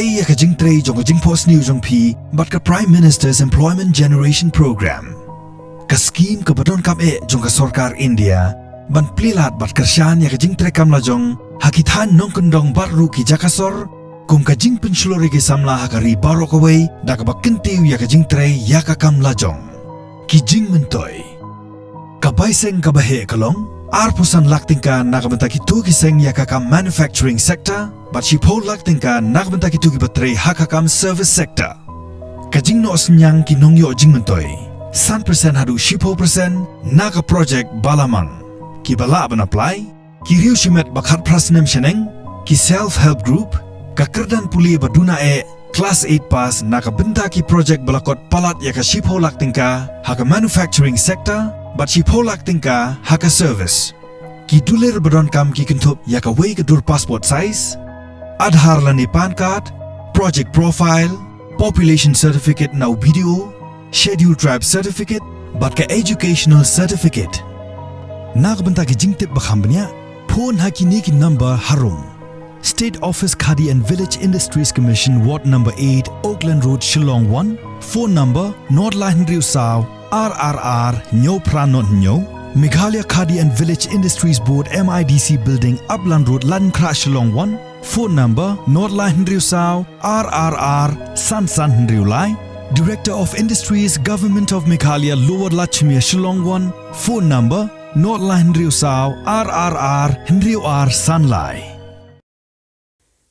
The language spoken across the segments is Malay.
Hey ya ka jing trei jong ka jing post new jong pi but ka Prime Minister's Employment Generation Program. Ka scheme ka badon kam jong ka Sarkar India ban plilat bat kersyan ya ka jing trei kam la jong hakithan nong kendong baru ki jakasor kum ka jing penslori ki samla hakari barok away da ka bakentiu ya ka jing trei ya ka kam la jong. Ki jing mentoy. Ka baiseng ka bahe kalong Arpusan laktingka nakabenta kitu kiseng yakakam manufacturing sector, but shipol laktingka nakabenta kitu kibatrei hakakam service sector. Kajing no senyang kinongyo jing mentoy. 100% hadu 10% naka project balamang. Ki bala ban apply, ki riu shimet bakhat prasnem sheneng, ki self-help group, ka kerdan puli baduna class 8 pass nakabenta ki project balakot palat yaka shipol laktingka haka manufacturing sector, but shipol laktingka haka service. Ki duler badon kam ki kentup yaka way kedur passport size, Aadhaar lani PAN card, project profile, population certificate now video, scheduled tribe certificate, but ka educational certificate. Nakabenta ki jingtip bakhambanya, phone hakini ki number harum. State Office Khadi and Village Industries Commission Ward number 8 Oakland Road Shillong 1 phone number Nordline Riu Sao RRR Nyo Pranot Nyo Meghalaya Khadi and Village Industries Board MIDC Building Upland Road Lankra Shillong 1 phone number Nordline Riu Sao RRR San San Riu Lai Director of Industries Government of Meghalaya Lower Lachmia Shillong 1 phone number Nordline Riu Sao RRR Riu R San Lai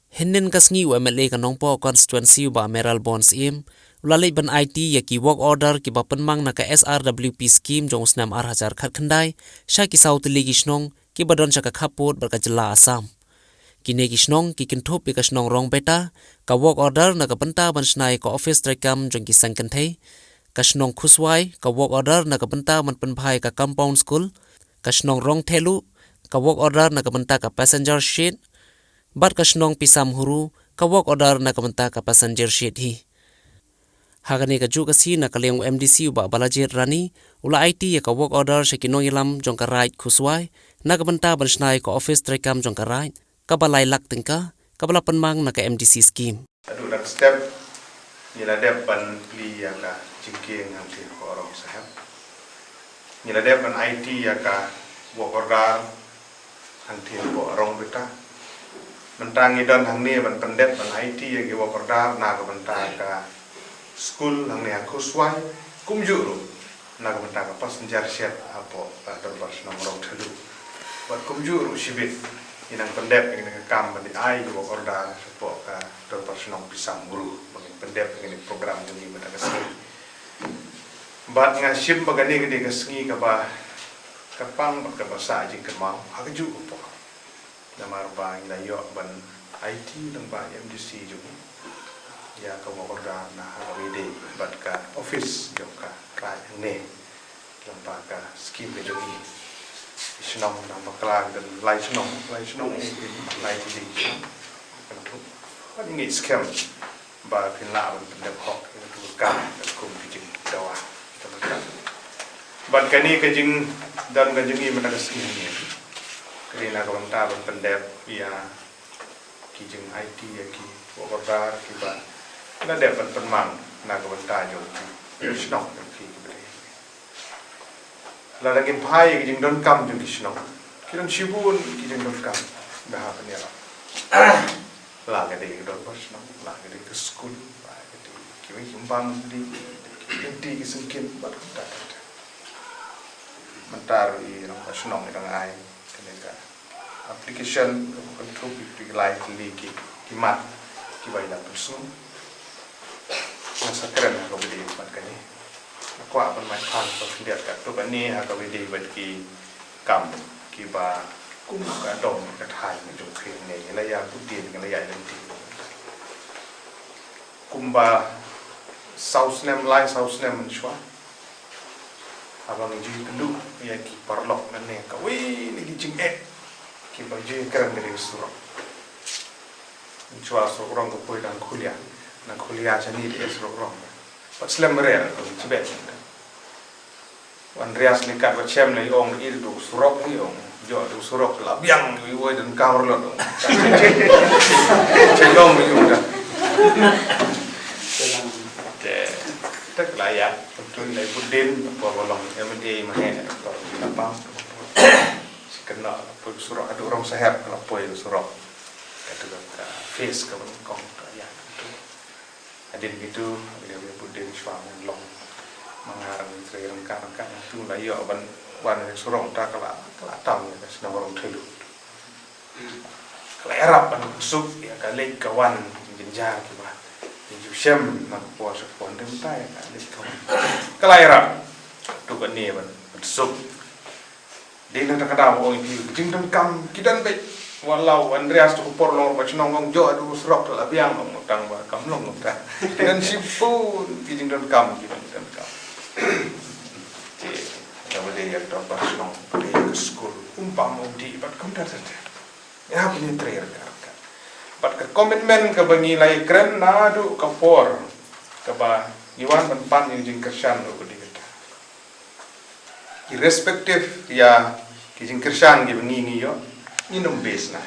Hinden kasngi MLA Ka Nongpoh constituency ba Meral Bonds im ulalay ban IT ya ki work order ki ba penmang na ka SRWP scheme jong snam ar-1000 khat khandai shaki south ligi shnong ki badon chaka khappud barka jilla Assam kine ki shnong ki kinthop ka shnong rong beta ka work order na ka banta ban snai ka office trekam jong ki sangkan thei ka shnong khuswai ka work order na ka banta man penphai ka compound school ka shnong rong thelu ka work order na ka banta ka passenger sheet Bat ka shnong pisam huru ka work order na kamanta ka passenger sheet hi. Hagani ka juga si na kaleng MDC ba balajir rani ula IT ya ka work order sa kinong ilam jong ka right khuswai na kamanta ban snai ka office trekam jong ka right ka balay lakting ka bala penmang na ka MDC scheme. Adu nak step nila dep ban pli ya ka jingking anti ko orong sahab. Nila dep ban IT ya ka work order anti ko orong beta. Mentang idon hang ni ban pendep ban IT yang giwa kordar na ka banta ka school hang ni aku swai kum juru na ka banta ka passenger ship apo dorbar nomor thelu bat kum juru sibit inang pendep ini ka kam ban ai giwa kordar apo ka dorbar nom pisang guru bagi pendep ini program ni bata ka ski bat nga ship bagani gede ka ski ka ba kapang ka basa jing ka mau hagju po namar bang la yo ban IT nang bang MDC juga ya ka wakorda na hawide bat ka office yo ka krai ne lamba ka scheme ke jogi shnong na bakla dan lai shnong lai di kan tu kan ngi scam ba pin la ban de khok tu ka kum bijing dawa bat kani ke jing dan ka jingi mana ka scheme ni Kerana kawan tahu pendep ya kijeng IT ya ki wakorda ki ba na dapat penmang na kawan tahu jo shnong ki beri la lagi pai kijeng don kam jo ki shnong kijeng shibun kijeng don kam dah apa ni la gede don shnong la gede ke school ba gede ki wi himbang di ki sungkin ba ta mentar i nang shnong nang ai application control di Leit ki mat ki bai la person masa keren ko bidi mat kani ko apan mai phang ko lihat ka to bani ha ka bidi ban ki kam ki ba kum ka dom ka thai ma jo khin ne la ya ku tin ka la ya len ti kum ba south nem lai south nem chwa abang ji kendu ya ki parlok ne ka wi ni ki jing ki baju keren dari surau. Jual surau ko poi dan kuliah jadi dia surau. Pas lemere ko cibet. Wan rias ni kat wacem ni ong il du surau ni ong jo du surau la biang wi wo dan kamar lo. Cengong ni ong Tức là ya tôi lại bút đến vào lòng MLA mà nghe có làm bao kena surau ada orang sehat kalau poin surau itu face kalau kong ya itu adin itu dia bút đến suami long mengarang rengkang itu lah ya ban surau tak kalah tahu ya senang orang thelu kalau Arab ban sub ya kalau kawan jenjang gitu Ju xem nak puas pon dem tai ka le ko kalaira tu kan ni ban sub din nak kada o pi jing dan kam kidan be walau Andreas tu por lor ba chnong ngong jo adu srok la biang ngong tang ba kam long ta dan sipu jing dan kam kidan kam ti ya bade ya to ba chnong di school umpam di bat kam ta ya punya trainer But ke komitmen ke bangi lai keren na du ke por ke ba iwan pan yang jing kersan do di kita. Irrespective ya ki jing kersan ki bangi ni yo ni nom base na.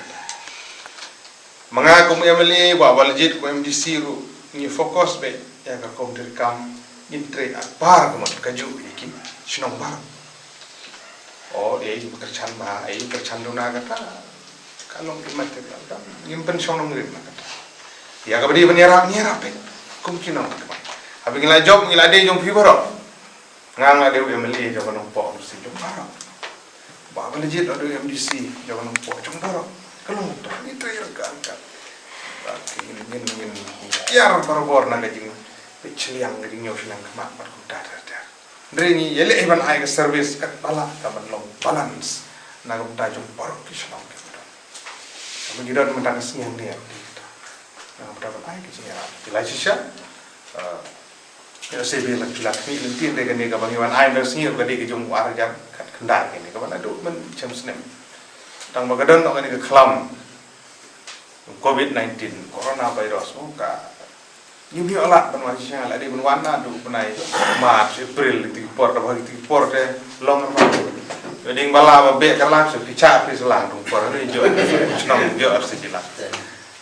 Mga kum MLA wa waljit ko MDC ru ni fokus be ya ka kom terkam intre par ko ka ju iki shnong ba. Oh ei kersan ba ei kersan do na kata kalau imat kita, impen shnong ngir nak. Ya kabadi penyerap pe, kumkin nak. Habis ngila job ngila de jom pi barok. Ngang ada MLA Ka Nongpoh mesti jom barok. Ba legit ada MDC Ka Nongpoh jom barok. Kalau tak ni trail kan. Ba ingin kiar barbor nak jing peceliang nging nyosh nang kemak bar kuda ada. Ndrengi yele iban ai service kat bala ka long balance nak kuda jom barok ki shnong. Menjadi mentang siang dia, yang berapa baik sih ya. Bila sisa, ya saya bilang jelas ni lentir dengan ni kawan kawan ayam dan siang kadi kejung warga kat kendal ini kawan ada macam senem. Tang bagadon orang ni kelam COVID-19 corona virus muka. Ini alat penwajibnya lah di penwana tu penai Mac April itu port apa itu port long Jadi bala babe kalang se picha pi selang tung por ni jo chnong jo arsi jila.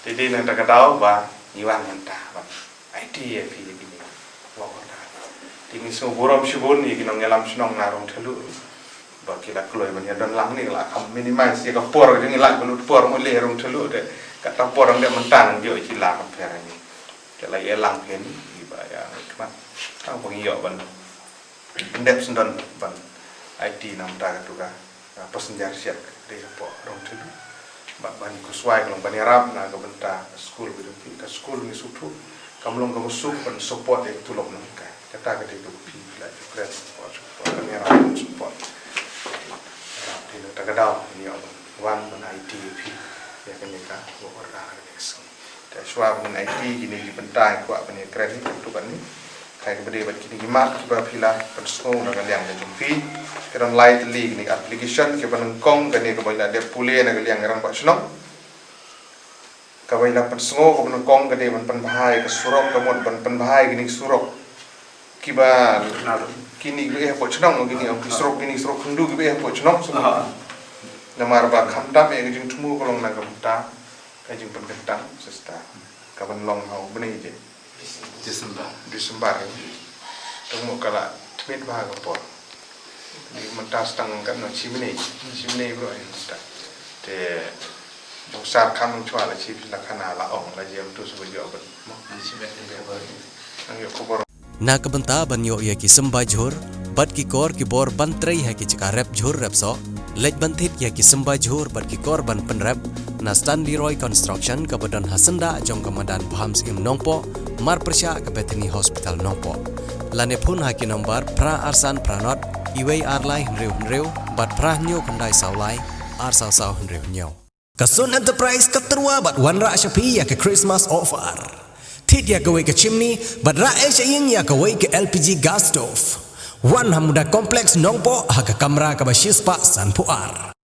Jadi nak tak tahu ba iwan mentah ba. IT pi gini. Wa ta. Tingi so borom shibon ni kinong ngelam chnong narong thelu. Ba kila kloi ban ya don lang ni la kam minimize ya ka por jeng la belut por mo le rong thelu de kata por ang de mentang jo jila ka per ni. Kala ye lang pen ba ya kmat. Tang pong yo ban. Ndep sendon ban. IT nam ta juga passenger siap dari po rong thelu ba ban ko swai long ban yarab na ka benta school bi ka school ni sutu kamlong ka musuk ban support e tulok nam ka kata ka de pi la friend support ban yarab support ni ta ka daw ni wan ban IT pi ya kan ka wo ra next ta swab ban IT gini di benta ko ban kredit tu ban ni kai ke bade bat kini gimat ba phila ban sko na ka liang de jumpi kerana Leit ni application ke penengkong kini kebanyakan dia pulih nak liang orang pak shnong kebanyakan pensengo ke penengkong kini penbahai ke surok kemudian penbahai kini surok kiba kini ke pak shnong kini surok hendu ke pak shnong semua nama arba khamdam yang jing tumu kolong nak kemta kajing penkentang sesta kapan long hau benih je Desember temu kala tweet bahag por di mentas tang kan no chimney bro insta te dosar kam chwa la chi la khana la ong la jem tu su jo ban mo ang yo ko bor na kabanta banyo ya ki samba jhor bat ki kor ki bor ban trei ha ki chika rep jhor rep so lej ban thit ya ki samba jhor bat ki kor ban pen rep na Stanley Roy Construction ka badan hasanda jong kamadan Phams im Nongpoh mar persya ka Bethany Hospital Nongpoh lane phun ha ki number pra arsan pranot iwei arlai hnreu bat pra nyo kandai saulai ar sau hnreu Kasun Enterprise katerua bat wanra shapi ya ke Christmas offer Tit ya gawe ke chimney bat ra ying ya gawe ke LPG gas stove wan hamuda kompleks Nongpoh ha ka kamera ka bashispa san puar